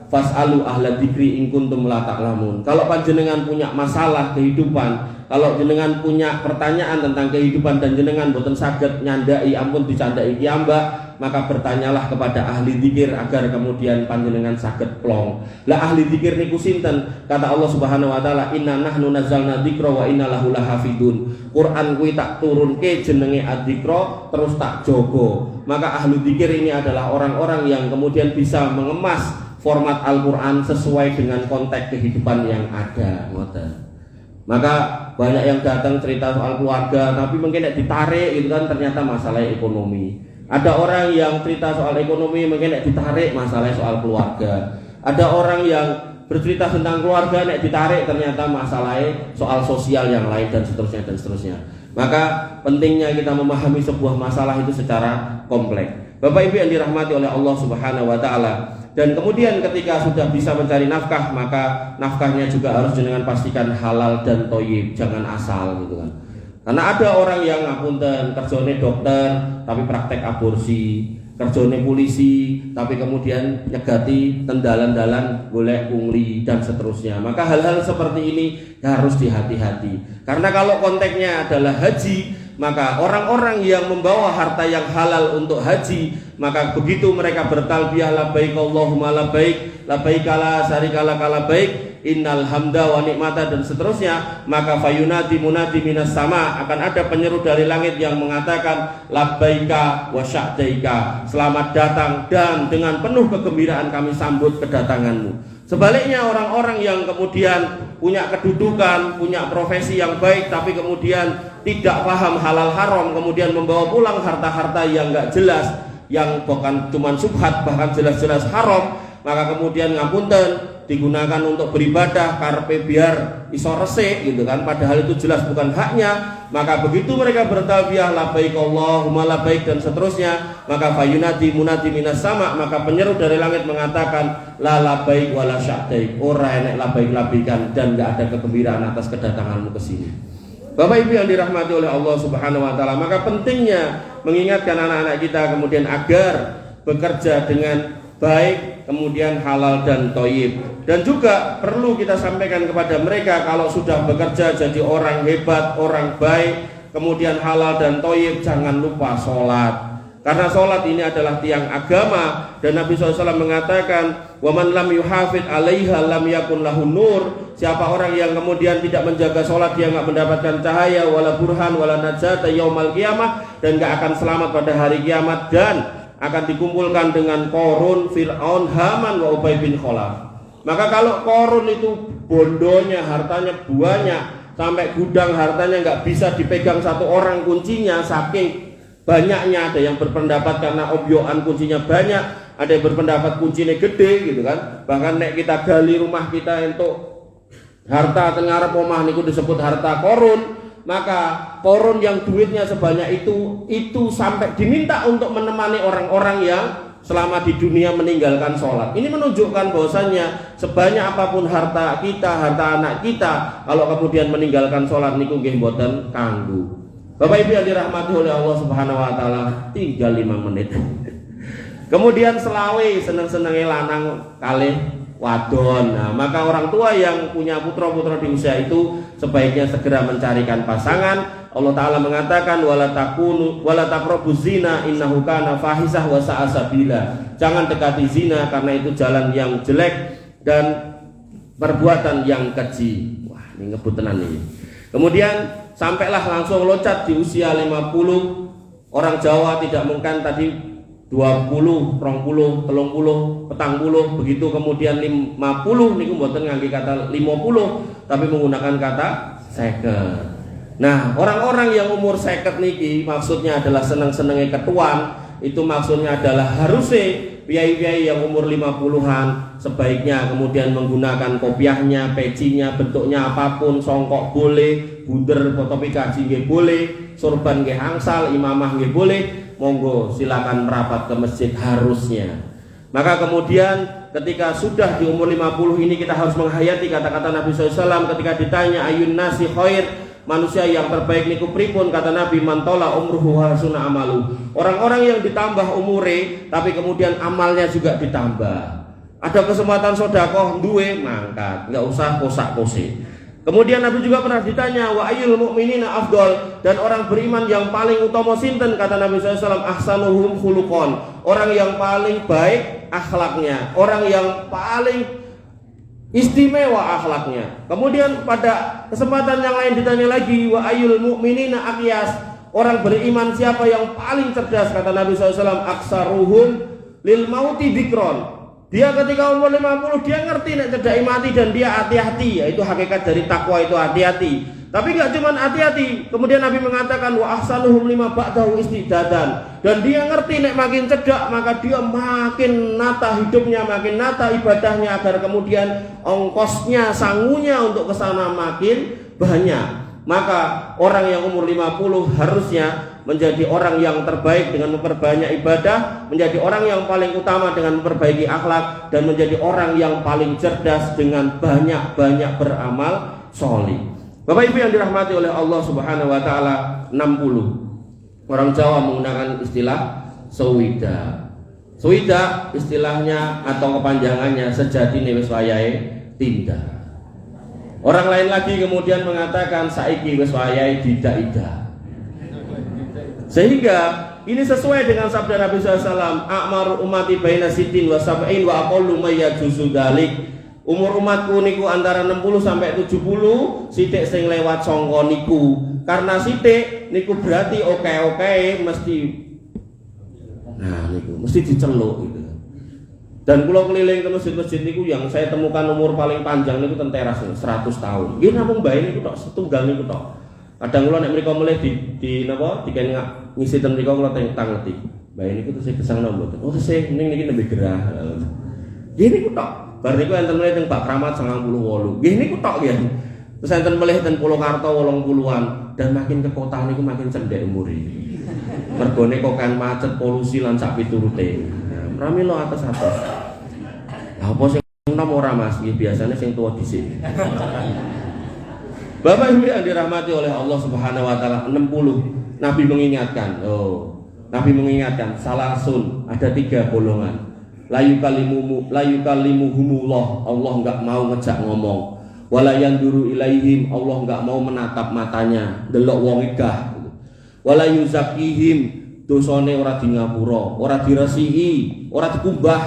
fas'alu ahla dzikri in kuntum la ta'lamun. Kalau panjenengan punya masalah kehidupan, kalau jenengan punya pertanyaan tentang kehidupan dan jenengan boten saged nyandai ampun dicandai kiambak, maka bertanyalah kepada ahli dzikir agar kemudian panjenengan saged plong. Lah ahli dzikir niku sinten? Kata Allah Subhanahu wa taala, inna nahnu nazzalna dzikra wa inna lahu lahafidun. Quran kuwi tak turunke jenenge adzikra terus tak jogo. Maka ahli dzikir ini adalah orang-orang yang kemudian bisa mengemas format Al-Quran sesuai dengan konteks kehidupan yang ada. Maka banyak yang datang cerita soal keluarga, tapi mungkin ditarik itu kan ternyata masalah ekonomi. Ada orang yang cerita soal ekonomi, mungkin ditarik masalah soal keluarga. Ada orang yang bercerita tentang keluarga, ditarik ternyata masalah soal sosial yang lain dan seterusnya dan seterusnya. Maka pentingnya kita memahami sebuah masalah itu secara kompleks. Bapak Ibu yang dirahmati oleh Allah Subhanahu wa taala. Dan kemudian ketika sudah bisa mencari nafkah, maka nafkahnya juga harus dengan pastikan halal dan thayyib, jangan asal gitu kan. Karena ada orang yang ngapunten kerjane dokter tapi praktek aborsi, kerjane polisi tapi kemudian nyegati tendalan-dalan golek pungli dan seterusnya. Maka hal-hal seperti ini harus dihati-hati. Karena kalau konteksnya adalah haji, maka orang-orang yang membawa harta yang halal untuk haji, maka begitu mereka bertalbiyah labbaik Allahumma labbaik, labbaik la syarika lak labbaik, innal hamda wa ni'mata dan seterusnya, maka fayunadi munadi minas sama, akan ada penyeru dari langit yang mengatakan labbaika wa sya'daika, selamat datang dan dengan penuh kegembiraan kami sambut kedatanganmu. Sebaliknya orang-orang yang kemudian punya kedudukan, punya profesi yang baik, tapi kemudian tidak paham halal haram, kemudian membawa pulang harta-harta yang enggak jelas, yang bukan cuma subhat, bahkan jelas-jelas haram, maka kemudian ngapunten, digunakan untuk beribadah karpe biar iso resik gitu kan, padahal itu jelas bukan haknya. Maka begitu mereka bertalbiyah labbaik Allahumma labbaik dan seterusnya, maka fayunadi munadi minas sama, maka penyeru dari langit mengatakan la labbaik wala sya'daik, ora enek labbaik-labaikan dan enggak ada kegembiraan atas kedatanganmu ke sini. Bapak Ibu yang dirahmati oleh Allah Subhanahu wa taala, maka pentingnya mengingatkan anak-anak kita kemudian agar bekerja dengan baik, kemudian halal dan thayyib. Dan juga perlu kita sampaikan kepada mereka kalau sudah bekerja jadi orang hebat, orang baik, kemudian halal dan thayyib, jangan lupa sholat. Karena sholat ini adalah tiang agama, dan Nabi SAW mengatakan, "Waman lam yuhafid 'alaiha lam yakun lahu nur." Siapa orang yang kemudian tidak menjaga sholat, dia nggak mendapatkan cahaya, wala burhan, wala najata yaumal qiyamah, dan nggak akan selamat pada hari kiamat, dan akan dikumpulkan dengan Qarun, Fir'aun, Haman, wa Ubay bin Khalaf. Maka kalau Qarun itu bondonya, hartanya banyak, sampai gudang hartanya nggak bisa dipegang satu orang kuncinya, saking banyaknya. Ada yang berpendapat karena obyoan kuncinya banyak, ada yang berpendapat kuncinya gede gitu kan. Bahkan nek kita gali rumah kita untuk harta tengarep omah niku disebut harta Qarun. Maka Qarun yang duitnya sebanyak itu sampai diminta untuk menemani orang-orang yang selama di dunia meninggalkan sholat. Ini menunjukkan bahwasannya sebanyak apapun harta kita, harta anak kita, kalau kemudian meninggalkan sholat niku nggih mboten kanggu. Bapak Ibu yang dirahmati oleh Allah Subhanahu wa taala, tinggal 5 menit. Kemudian selawe seneng-senenge lanang kalih wadon. Nah, maka orang tua yang punya putra-putra di usia itu sebaiknya segera mencarikan pasangan. Allah taala mengatakan wala taqrabuz zina innahu kana fahisah wa sa'a sabila. Jangan dekati zina karena itu jalan yang jelek dan perbuatan yang keji. Wah, ini ngebut tenan ini. Kemudian sampailah langsung loncat di usia 50. Orang Jawa tidak mungkin tadi 20, 20, 30, 40, begitu kemudian 50 niku mboten ngangge kata 50 tapi menggunakan kata 50. Nah, orang-orang yang umur 50 niki maksudnya adalah seneng-senenge ketuan, itu maksudnya adalah harusnya piai-piai yang umur 50-an sebaiknya kemudian menggunakan kopiahnya, pecinya, bentuknya apapun, songkok boleh, bunder fotokopi kaji nggih boleh, sorban nggih angsal, imamah nggih boleh, monggo silakan merapat ke masjid harusnya. Maka kemudian ketika sudah di umur 50 ini kita harus menghayati kata-kata Nabi SAW ketika ditanya ayun nasi khair, manusia yang terbaik niku pripun, kata Nabi mantola umruhu hasuna amalu. Orang-orang yang ditambah umure tapi kemudian amalnya juga ditambah. Ada kesempatan sedekah duwe mangkat, enggak usah kosak-kosik. Kemudian Nabi juga pernah ditanya wa ayyul mu'minina afdal, dan orang beriman yang paling utama sinten, kata Nabi SAW ahsanuhum khuluqan, orang yang paling baik akhlaknya, orang yang paling istimewa akhlaknya. Kemudian pada kesempatan yang lain ditanya lagi wa ayyul mu'minina aqyas, orang beriman siapa yang paling cerdas, kata Nabi SAW aksaruhum lil mauti dzikron. Dia ketika umur 50 dia ngerti nek cedhaki mati dan dia hati-hati, yaitu hakikat dari takwa itu hati-hati. Tapi enggak cuma hati-hati. Kemudian Nabi mengatakan wa ahsanuhum lima ba'dahu istidadan. Dan dia ngerti nek makin cedak maka dia makin nata hidupnya, makin nata ibadahnya agar kemudian ongkosnya, sangunya untuk kesana makin banyak. Maka orang yang umur 50 harusnya menjadi orang yang terbaik dengan memperbanyak ibadah, menjadi orang yang paling utama dengan memperbaiki akhlak, dan menjadi orang yang paling cerdas dengan banyak-banyak beramal sholih. Bapak Ibu yang dirahmati oleh Allah Subhanahu wa taala, 60. Orang Jawa menggunakan istilah sewida. Sewida istilahnya atau kepanjangannya sejatine wis wayahe tindak. Orang lain lagi kemudian mengatakan saiki wis wayahe didak-idak. Sehingga ini sesuai dengan sabda Nabi SAW, a'maru ummati baina sitin wa sab'in wa aqallu may yajuzu dzalik. Umur umatku niku antara 60 sampai 70, sithik sing lewat sangka niku. Karena sithik niku berarti oke-oke mesti niku mesti diceluk gitu. Dan kula keliling ke masjid-masjid niku yang saya temukan umur paling panjang niku ten teras 100 tahun. Nggih namung bae niku tok, setunggal niku tok. Kadang kula nek mriko melih di napa diken ngisi ten mriko kula tentang ngerti. Bae niku tesih gesang napa mboten. Oh tesih ning niki nembe gerah. Nggih niku tok. Bar niku enten melih teng Pak Kramat 98. Nggih niku tok nggih. Terus enten melih ten Purwokarto 80-an dan makin ke kota niku makin cendhek umure. Mergone kok kan macet, polusi lan sak piturute. Nah, pramila atas-atas. Lah apa sing enom ora Mas? Nggih biasane sing tuwa dhisik. Bapak Ibu yang dirahmati oleh Allah Subhanahu wa taala, 60 Nabi mengingatkan. Nabi mengingatkan salasun, ada 3 golongan. La yukallimuhumullah, Allah enggak mau ngejak ngomong. Wala yanduru ilaihim, Allah enggak mau menatap matanya, delok wong edah. Wala yuzakihim, dosane ora di ngapura, ora diresihi, ora dikumbah.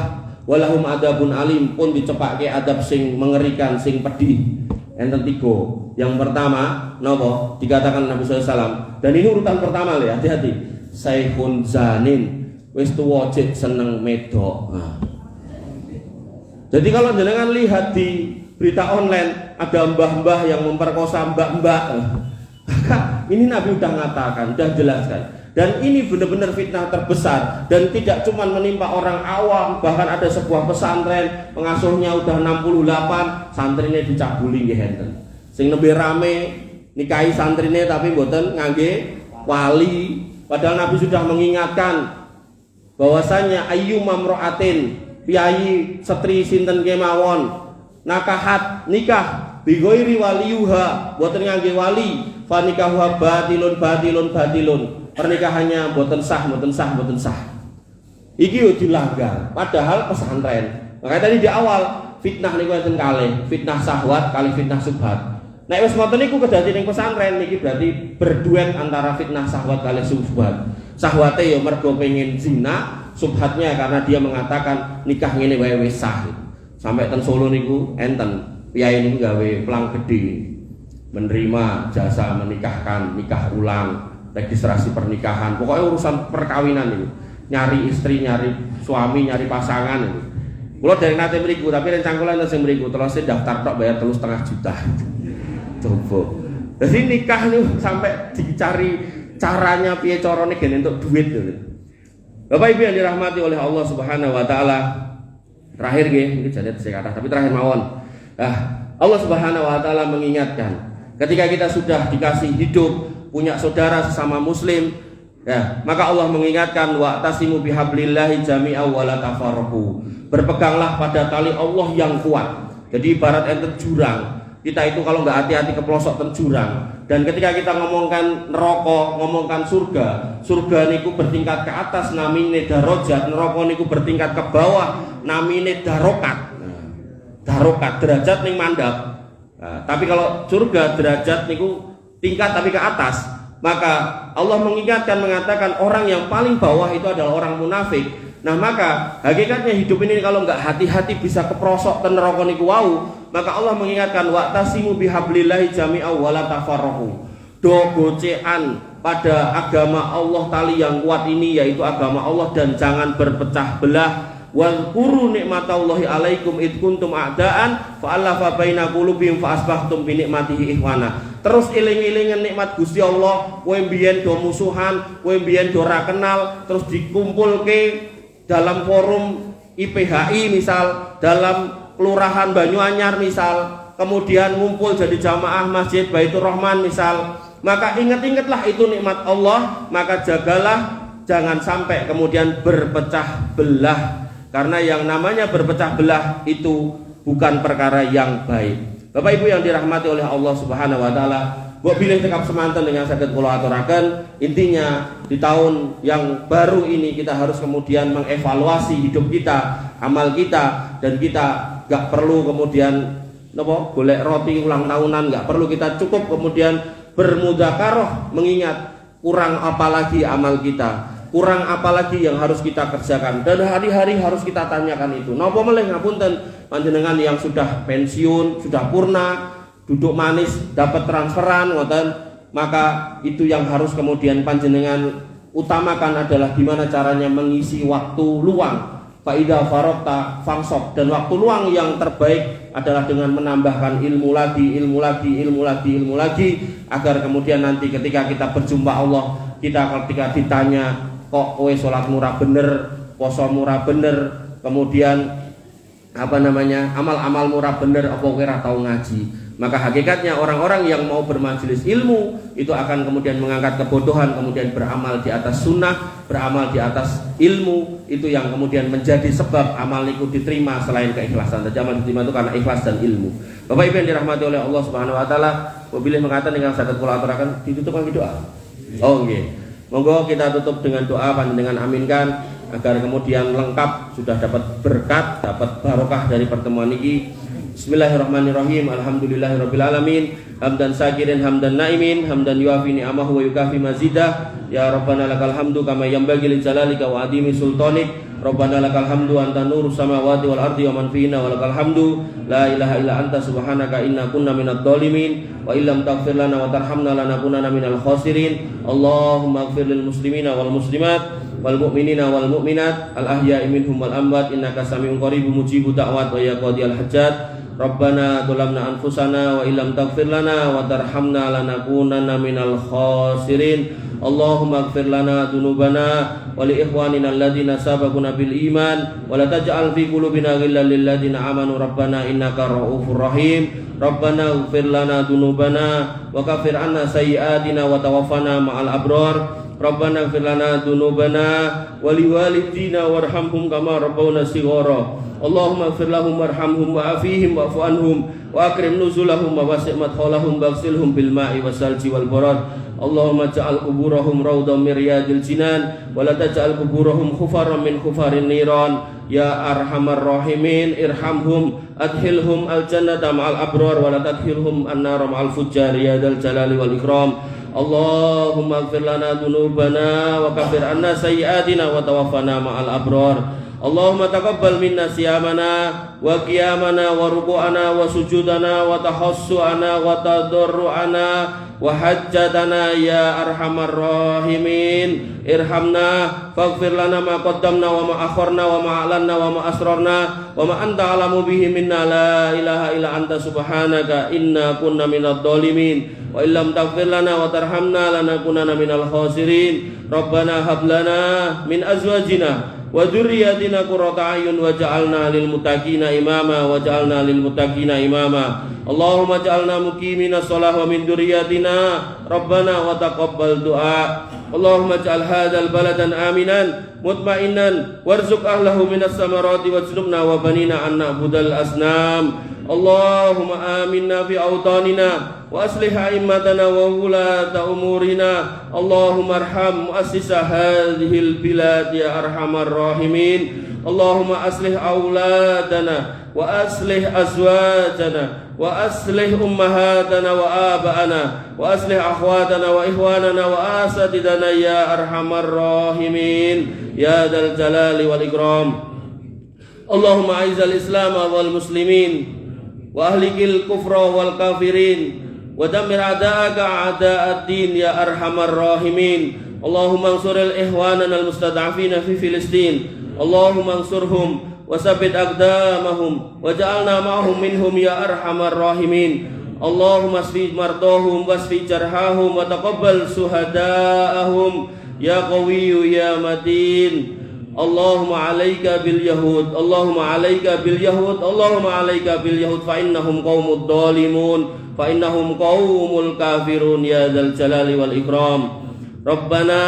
Walahum adabun alim, pun dicepake adab sing mengerikan, sing pedih. Enten 3. Yang pertama, napa? Dikatakan Nabi SAW. Dan ini urutan pertama ya, hati-hati. Saikhun zanin, wis tuwa cek seneng medok. Nah. Jadi kalau jenengan lihat di berita online ada mbah-mbah yang memperkosa mbak-mbak, ini Nabi udah ngatakan, udah jelaskan. Dan ini benar-benar fitnah terbesar dan tidak cuma menimpa orang awam, bahkan ada sebuah pesantren pengasuhnya udah 68, santrine dicabuli nggih enten. Sing lebih rame nikahi santrine tapi mboten ngangge wali. Padahal Nabi sudah mengingatkan bahwasanya ayyuma mra'atin piyayi setri sinten kemawon nakahat nikah bighairi waliyuha mboten ngangge wali fa nikahuha batilun. Pernikahannya mboten sah. Iki yo dilanggar padahal pesantren. Makanya tadi di awal fitnah niku enten kalih, fitnah syahwat kali fitnah subhat. Nek wis ngoten niku kedadi ning pesantren niki berarti berduet antara fitnah syahwat kali subhat. Syahwate ya mergo pengin zina, subhatnya karena dia mengatakan nikah ngene wae wis sah. Sampai ten Solo niku enten piyai niku gawe pelang gede menerima jasa menikahkan, nikah ulang, registrasi pernikahan, pokoknya urusan perkawinan ini, nyari istri, nyari suami, nyari pasangan ini. Kulo dari nate mriku, tapi rencang kula enten sing mriku terus daftar tok bayar 3,5 juta. Coba. Jadi nikah niku sampai dicari caranya piye carane gen entuk duit gitu. Bapak Ibu yang dirahmati oleh Allah Subhanahu wa taala. Terakhir nggih, mungkin jadi saya kata, tapi terakhir mawon. Allah Subhanahu wa taala mengingatkan, ketika kita sudah dikasih hidup, punya saudara sesama muslim, ya, maka Allah mengingatkan wa tasimu bihablillahi jami'an wa la tafarraqu. Berpeganglah pada tali Allah yang kuat. Jadi ibarat enten jurang. Kita itu kalau nggak hati-hati keplosok ten jurang. Dan ketika kita ngomongkan neraka, ngomongkan surga, surga niku bertingkat ke atas namine darajat, neraka niku bertingkat ke bawah namine darokat. Darokat derajat ning mandap. Tapi kalau surga derajat niku tingkat tapi ke atas. Maka Allah mengingatkan mengatakan orang yang paling bawah itu adalah orang munafik. Nah maka hakikatnya hidup ini kalau nggak hati-hati bisa keprosok ten neraka niku wau. Maka Allah mengingatkan wa'tasimu bihablillahi jami'an wa la tafarraqu. Do gocean pada agama Allah tali yang kuat ini yaitu agama Allah dan jangan berpecah belah. Wal quru nikmatallahi alaikum id kuntum a'daan fa'alafa baina qulubihim fa asbahtum bi nikmatihi ihwana. Terus eling-elingan nikmat Gusti Allah, kowe mbiyen do musuhan, kowe mbiyen do ora kenal, terus dikumpulke dalam forum IPHI misal, dalam kelurahan Banyuanyar misal, kemudian ngumpul jadi jamaah Masjid Baitur Rahman misal, maka ingat-ingatlah itu nikmat Allah, maka jagalah jangan sampai kemudian berpecah belah. Karena yang namanya berpecah belah itu bukan perkara yang baik. Bapak Ibu yang dirahmati oleh Allah Subhanahu wa taala, mbok bilih tekap semanten dengan saged kula aturaken. Intinya di tahun yang baru ini kita harus kemudian mengevaluasi hidup kita, amal kita, dan kita gak perlu kemudian golek roti ulang tahunan, gak perlu kita cukup kemudian bermudzakarah mengingat kurang apalagi amal kita. Kurang apalagi yang harus kita kerjakan dan hari-hari harus kita tanyakan itu. Napa melih ngapunten panjenengan yang sudah pensiun, sudah purna, duduk manis, dapat transferan ngoten, maka itu yang harus kemudian panjenengan utamakan adalah gimana caranya mengisi waktu luang. Fa idza faragta fansab, dan waktu luang yang terbaik adalah dengan menambahkan ilmu lagi agar kemudian nanti ketika kita berjumpa Allah, kita ketika ditanya kok kowe salat murah bener, poso murah bener, kemudian amal-amal murah bener apa kowe ora tau ngaji. Maka hakikatnya orang-orang yang mau bermajelis ilmu itu akan kemudian mengangkat kebodohan, kemudian beramal di atas sunnah, beramal di atas ilmu, itu yang kemudian menjadi sebab amal itu diterima selain keikhlasan. Dan amal diterima itu karena ikhlas dan ilmu. Bapak Ibu yang dirahmati oleh Allah Subhanahu wa taala, wabillahi mengatakan dengan sadat kula aturaken ditutup dengan doa. Oh nggih. Monggo kita tutup dengan doa panjenengan aminkan agar kemudian lengkap, sudah dapat berkat, dapat barokah dari pertemuan ini. Bismillahirrahmanirrahim. Alhamdulillahirabbil alamin. Hamdan syakirin hamdan naimin, hamdan yuafi ni'amahu wa yukafi mazidah. Ya Rabbana lakal hamdu kama yanbaghi li jalalika wa adimi sultanik. Rabbana lakal hamdu anta nurus samawati wal ardi wa man fihinna wa lakal hamdu. La ilaha illa anta subhanaka inna kunna minadh dhalimin wa illam taghfir lana wa tarhamna lanakunanna minal khasirin. Allahumma ighfir lil muslimina wal muslimat wal mu'minina wal mu'minat al ahya'i minhum wal amwat innaka sami'un qaribun mujibud da'wat wa ya qadiyal hajat. Rabbana dzalamna anfusana wa illam taghfir lana wa tarhamna lanakunanna minal khasirin. Allahumma ighfir lana dzunubana wa li ikhwanina alladziina sabaquna bil iman wa la taj'al fi qulubina ghillan lil ladziina amanu rabbana innaka ra'ufur rahim. Rabbana ighfir lana dzunubana wa kaffir 'anna sayyi'atina wa tawaffana ma'al abrar. Rabbana ighfir lana dzunubana wa liwalidina warhamhum kama rabbawna shighara. Allahumma ighfir lahum warhamhum wa'afihim wa'fu anhum wa akrim nuzulahum wa wasi' madkhalahum waghsilhum bil ma'i wasalji wal barad. Allahumma ja'al quburahum rawdan min riyadil jinan wa la taj'al quburahum khufaran min khufarin niran. Ya arhamar rahimin irhamhum adkhilhum al jannata ma'al abrar wa la tadkhilhum an-nar ma'al fujjar ya dzal jalali wal ikram. Allahumma ighfir lana dzunubana wa kaffir 'anna sayyi'atina wa tawaffana ma'al abrar. Allahumma taqabbal minna siyamana wa qiyamana wa ruku'ana wa sujudana wa tahassu'ana wa tadarru'ana wa hajjatana ya arhamar rahimin. Irhamna faghfir lana ma qaddamna wa ma akharna wa ma a'lanna wa ma asrarna wa ma anta alamu bihi minna la ilaha illa anta subhanaka inna kunna minadh dhalimin wa illam taghfir lana wa tarhamna lanakunanna minal khasirin. Rabbana hab lana min azwajina wa dzurriyyatina qurrata a'yun waj'alna lil muttaqina imama waj'alna lil muttaqina imama. Allahumma ja'alna muqimina shalah wa min dzurriyyatina rabbana wa taqabbal du'a. Allahumma ja'al hadzal baladan aminan mutma'innan warzuq ahlahu minas samarati wajnubna wa banina an na'budal asnam. Allahumma aminna fi awtanina wa aslih a'immatana wa wulata umurina. Allahumma arham muassisa hadhil bilad ya arhamar rahimin. Allahumma aslih auladana wa aslih azwajana wa aslih ummahatana wa aba'ana wa aslih akhwatana wa ikhwanana wa asatidana ya arhamar rahimin ya dzal jalali wal ikram. Allahumma a'izzal islam wal muslimin wa ahlikil kufra wal kafirin wa dammir a'da'aka a'da'ad-din ya arhamar rahimin. Allahumma ansuril ikhwanana al mustad'afina fi Filistin. Allahumma ansurhum wa sabbit aqdamahum wa ja'alna ma'hum minhum ya arhamar rahimin. Allahumma asfi mardahum wasfi jarhahum wa taqabbal suhada'ahum ya qawiyyu ya matin. Allahumma alayka bil yahud, Allahumma alayka bil yahud, Allahumma alayka bil yahud fa innahum qaumud dhalimun fa innahum qaumul kafirun ya dzal jalali wal ikram. Rabbana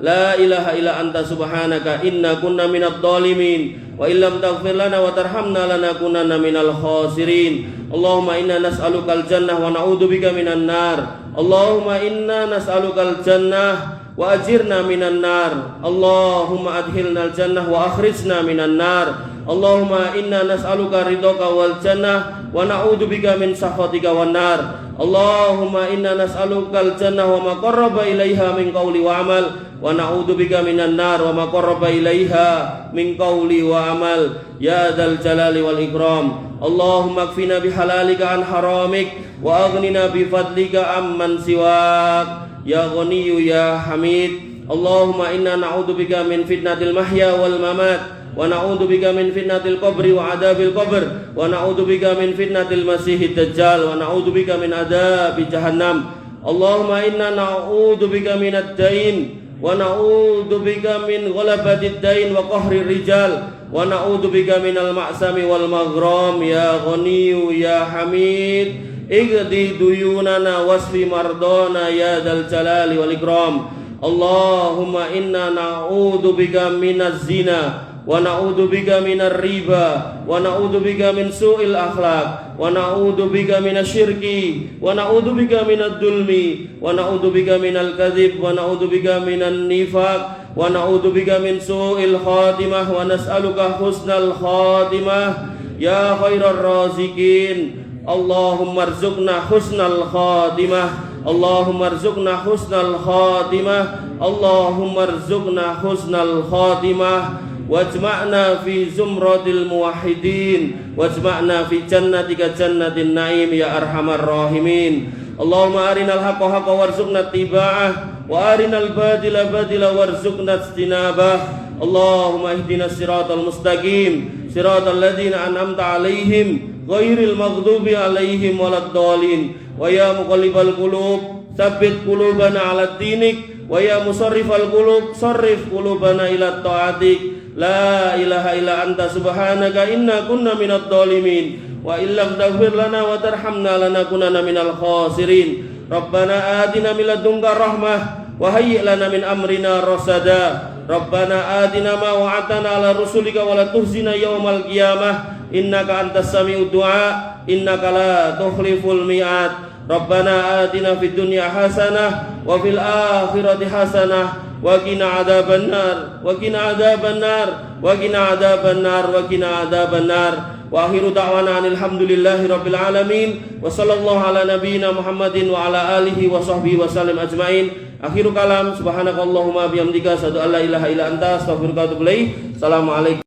la ilaha illa anta subhanaka inna kunna minadh dhalimin wa illam taghfir lana wa tarhamna lanakunanna minal khasirin. Allahumma inna nas'alukal jannah wa na'udzubika minan nar. Allahumma inna nas'alukal jannah wa ajirna minan nar. Allahumma adkhilnal jannah wa akhrijna minan nar. Allahumma inna nas'aluka ridhaka wal jannah wa na'udzubika min sakhatika wan nar. Allahumma inna nas'alukal jannah wa ma qarraba ilaiha min qawli wa amal wa na'udzubika minan nar wa ma qarraba ilaiha min qawli wa amal ya dzal jalali wal ikram. Allahumma kfina bihalalika an haramik wa aghnina bi fadlika amman siwak ya ghaniyyu ya hamid. Allahumma inna na'udzubika min fitnatil mahya wal mamat wa na'udzubika min fitnatil qabri wa adzabil qabr wa na'udzubika min fitnatil masiihid dajjal wa na'udzubika min adzabi jahannam. Allahumma inna na'udzubika minad dain wa na'udzubika min ghalabatid dain wa qahrir rijal, wa na'udzubika minal ma'sami wal maghram ya Ghaniyyu ya Hamid. Igdi duyunana wasfi mardana ya dzal jalali wal ikram. Allahumma inna na'udzubika minaz zina wa na'udzubika minar riba wa na'udzubika min su'il akhlaq wa na'udzubika minasyirki wa na'udzubika minad dulmi wa na'udzubika minal kadzib wa na'udzubika minan nifaq wa na'udzubika min su'il khatimah wa nas'aluka husnal khatimah ya khairar raziqin. Allahumma arzuqna husnal khatimah, Allahumma arzuqna husnal khatimah, Allahumma arzuqna husnal khatimah, wajma'na fi zumratil muwahhidin, wajma'na fi jannatika jannatin na'im ya arhamar rahimin. Allahumma arinal haqqa haqqa warzuqna ittiba'ah wa arinal batila batila warzuqna ijtinabah. Allahumma ihdinas siratal mustaqim, siratal ladzina an'amta 'alaihim ghairil maghdubi 'alaihim waladdallin. Wa ya muqallibal qulub tsabbit qulubana 'ala dinik, wa ya musarrifal qulub sarrif qulubana ila ta'atik. La ilaha illa anta subhanaka inna kunna minadh dhalimin wa illam taghfir lana wa tarhamna lanakunanna minal khasirin. Rabbana atina min ladunka rahmah wa hayyi' lana min amrina rasada. Rabbana atina ma wa'atana ala rusulika wa la tuhzina yaumal qiyamah innaka antas sami'ud du'a innaka la tukhliful mi'ad. Rabbana atina fid dunya hasanah wa fil akhirati hasanah wa qina adzabannar wa qina adzabannar wa qina adzabannar wa qina adzabannar. Wa akhiru da'wana alhamdulillahi rabbil alamin wa sallallahu ala nabiyyina Muhammadin wa ala alihi wa sahbihi wa sallam ajmain. Akhiru kalam subhanakallahumma bihamdika asyhadu an la ilaha illa anta astaghfiruka wa atubu ilaik. Assalamualaikum.